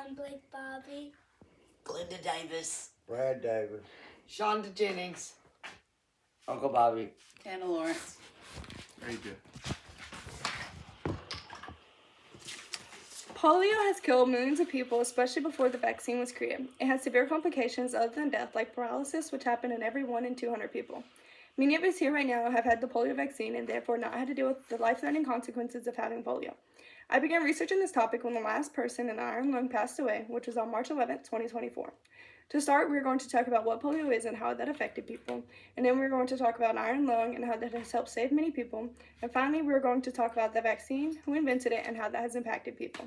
I'm Blake Bobby. Glenda Davis. Brad Davis. Shonda Jennings. Uncle Bobby. Hannah Lawrence. Very good. Polio has killed millions of people, especially before the vaccine was created. It has severe complications other than death, like paralysis, which happen in every 1 in 200 people. Many of us here right now have had the polio vaccine and therefore not had to deal with the life-threatening consequences of having polio. I began researching this topic when the last person in the iron lung passed away, which was on March 11, 2024. To start, we're going to talk about what polio is and how that affected people, and then we're going to talk about iron lung and how that has helped save many people, and finally we're going to talk about the vaccine, who invented it, and how that has impacted people.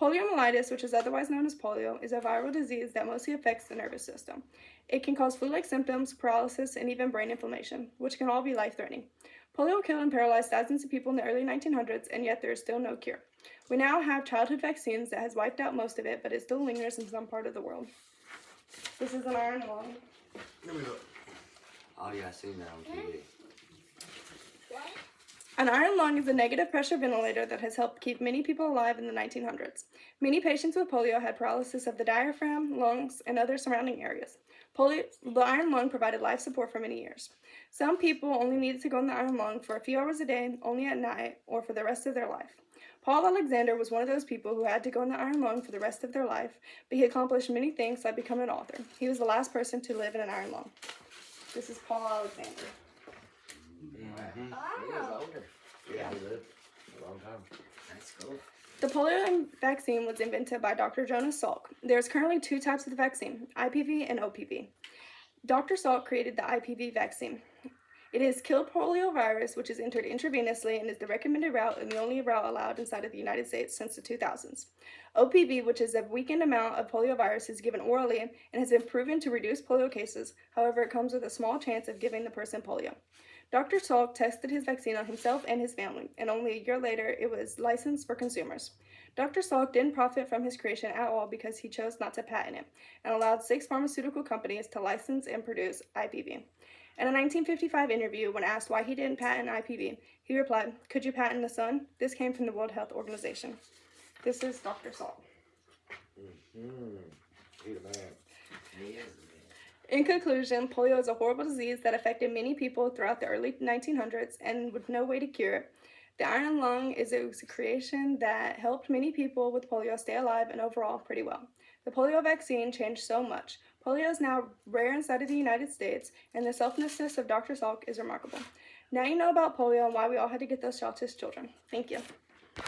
Poliomyelitis, which is otherwise known as polio, is a viral disease that mostly affects the nervous system. It can cause flu-like symptoms, paralysis, and even brain inflammation, which can all be life-threatening. Polio killed and paralyzed thousands of people in the early 1900s, and yet there is still no cure. We now have childhood vaccines that has wiped out most of it, but it still lingers in some part of the world. This is an iron lung. Here we go. Oh yeah, I seen that on TV. An iron lung is a negative pressure ventilator that has helped keep many people alive in the 1900s. Many patients with polio had paralysis of the diaphragm, lungs, and other surrounding areas. The iron lung provided life support for many years. Some people only needed to go in the iron lung for a few hours a day, only at night, or for the rest of their life. Paul Alexander was one of those people who had to go in the iron lung for the rest of their life, but he accomplished many things like becoming an author. He was the last person to live in an iron lung. This is Paul Alexander. Mm-hmm. Oh. He is older. Yeah, he lived a long time. That's cool. The polio vaccine was invented by Dr. Jonas Salk. There's currently 2 types of the vaccine, IPV and OPV. Dr. Salk created the IPV vaccine. It is killed polio virus, which is entered intravenously and is the recommended route and the only route allowed inside of the United States since the 2000s. OPV, which is a weakened amount of polio virus, is given orally and has been proven to reduce polio cases. However, it comes with a small chance of giving the person polio. Dr. Salk tested his vaccine on himself and his family, and only a year later, it was licensed for consumers. Dr. Salk didn't profit from his creation at all because he chose not to patent it, and allowed 6 pharmaceutical companies to license and produce IPV. In a 1955 interview, when asked why he didn't patent IPV, he replied, "Could you patent the sun?" This came from the World Health Organization. This is Dr. Salk. Mm-hmm. He's a man. He is. In conclusion, polio is a horrible disease that affected many people throughout the early 1900s and with no way to cure it. The iron lung is a creation that helped many people with polio stay alive and overall pretty well. The polio vaccine changed so much. Polio is now rare inside of the United States, and the selflessness of Dr. Salk is remarkable. Now you know about polio and why we all had to get those shots as children. Thank you.